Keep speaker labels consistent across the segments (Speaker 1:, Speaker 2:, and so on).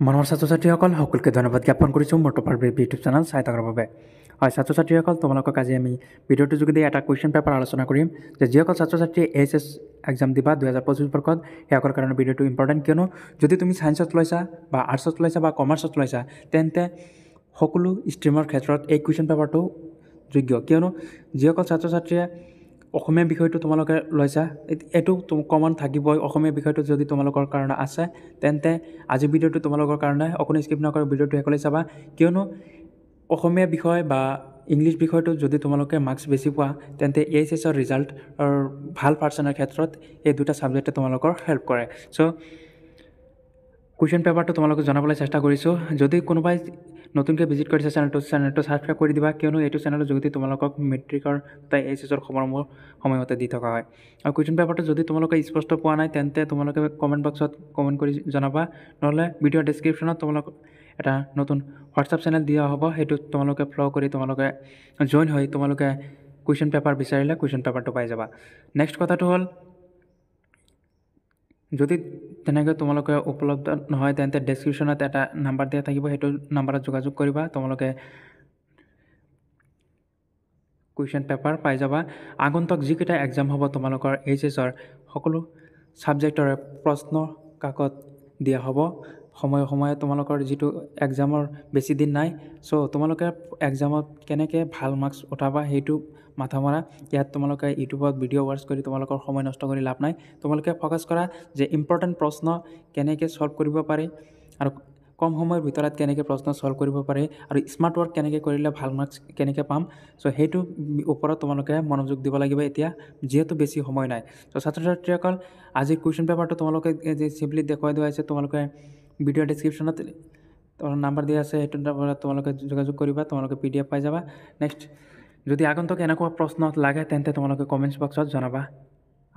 Speaker 1: মনৰ ছাত্ৰ ছাত্ৰীসকল সকলোকে ধন্যবাদ জ্ঞাপন কৰিছোঁ মোৰ টপাৰ বেবী ইউটিউব চেনেল চাই থকাৰ বাবে। হয়, ছাত্ৰ ছাত্ৰীসকল, তোমালোকক আজি আমি ভিডিঅ'টোৰ যোগেদি এটা কুৱেশ্যন পেপাৰ আলোচনা কৰিম যে যিসকল ছাত্ৰ ছাত্ৰীয়ে এইচএছ এক্সাম দিবা 2025 বৰ্ষত সেইসকলৰ কাৰণে ভিডিঅ'টো ইম্পৰ্টেণ্ট, কিয়নো যদি তুমি ছায়েন্সত লৈছা বা আৰ্টছত লৈছা বা কমাৰ্চত লৈছা তেন্তে সকলো ষ্ট্ৰীমৰ ক্ষেত্ৰত এই কুৱেশ্যন পেপাৰটো যোগ্য, কিয়নো যিসকল ছাত্ৰ ছাত্ৰীয়ে অসমীয়া বিষয়টো তোমালোকে লৈছা এইটো কমন থাকিবই। অসমীয়া বিষয়টো যদি তোমালোকৰ কাৰণে আছে তেন্তে আজি ভিডিঅ'টো তোমালোকৰ কাৰণে অকণো স্কিপ নকৰি ভিডিঅ'টো শেষলৈ চাবা, কিয়নো অসমীয়া বিষয় বা ইংলিছ বিষয়টো যদি তোমালোকে মাৰ্কছ বেছি পোৱা তেন্তে এইচএছৰ ৰিজাল্ট ভাল পাৰ্চেণ্টৰ ক্ষেত্ৰত এই দুটা ছাবজেক্টে তোমালোকৰ হেল্প কৰে। চ' কুৱেশ্যন পেপাৰটো তোমালোকক জনাবলৈ চেষ্টা কৰিছোঁ। যদি কোনোবাই নতুনকৈ ভিজিট কৰিছে চেনেলটো ছাবস্ক্ৰাইব কৰি দিবা, কিয়নো এইটো চেনেলৰ যোগেদি তোমালোকক মেট্ৰিকৰ বা এইচএছৰ খবৰসমূহ সময়মতে দি থকা হয়। আৰু কুৱেশ্যন পেপাৰটো যদি তোমালোকে স্পষ্ট পোৱা নাই তেন্তে তোমালোকে কমেণ্ট বক্সত কমেণ্ট কৰি জনাবা, নহ'লে ভিডিঅ'ৰ ডেছক্ৰিপশ্যনত তোমালোকক এটা নতুন হোৱাটছআপ চেনেল দিয়া হ'ব, সেইটোত তোমালোকে ফ'ল' কৰি তোমালোকে জইন হৈ তোমালোকে কুৱেশ্যন পেপাৰ বিচাৰিলে কুৱেশ্যন পেপাৰটো পাই যাবা। নেক্সট কথাটো হ'ল, যদি তেনেকৈ তোমালোকে উপলব্ধ নহয় তেন্তে ডেছক্ৰিপশ্যনত এটা নাম্বাৰ দিয়া থাকিব, সেইটো নাম্বাৰত যোগাযোগ কৰিবা, তোমালোকে কুৱেশ্যন পেপাৰ পাই যাবা। আগন্তুক যিকেইটা এক্সাম হ'ব তোমালোকৰ এইচএছৰ সকলো ছাবজেক্টৰে প্ৰশ্ন কাকত দিয়া হ'ব সময়ে সময়ে। তোমালোকৰ যিটো এক্সামৰ বেছি দিন নাই, চ' তোমালোকে এক্সামত কেনেকৈ ভাল মাৰ্কছ উঠাবা সেইটো মাথা মাৰা। ইয়াত তোমালোকে ইউটিউবত ভিডিঅ' ৱাটচ কৰি তোমালোকৰ সময় নষ্ট কৰি লাভ নাই। তোমালোকে ফ'কাছ কৰা যে ইম্পৰ্টেণ্ট প্ৰশ্ন কেনেকৈ ছল্ভ কৰিব পাৰি আৰু কম সময়ৰ ভিতৰত কেনেকৈ প্ৰশ্ন ছল্ভ কৰিব পাৰি আৰু স্মাৰ্ট ৱৰ্ক কেনেকৈ কৰিলে ভাল মাৰ্কছ কেনেকৈ পাম, চ' সেইটো ওপৰত তোমালোকে মনোযোগ দিব লাগিব এতিয়া, যিহেতু বেছি সময় নাই। ত' ছাত্ৰ ছাত্ৰীসকল, আজি কুৱেশ্যন পেপাৰটো তোমালোকে চিম্পলি দেখুৱাই দিয়া হৈছে। তোমালোকে ভিডিঅ' ডেছক্ৰিপশ্যনত নাম্বাৰ দিয়া আছে, সেইটো নাম্বাৰত তোমালোকে যোগাযোগ কৰিবা, তোমালোকে PDF পাই যাবা। নেক্সট, যদি আগন্তুক এনেকুৱা প্ৰশ্ন লাগে তেন্তে তোমালোকে কমেণ্টছ বক্সত জনাবা।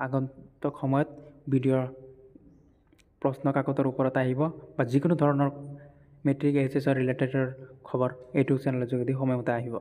Speaker 1: আগন্তুক সময়ত ভিডিঅ'ৰ প্ৰশ্ন কাকতৰ ওপৰত আহিব বা যিকোনো ধৰণৰ মেট্ৰিক এইচএছৰ ৰিলেটেডৰ খবৰ এইটো চেনেলৰ যোগেদি সময়মতে আহিব।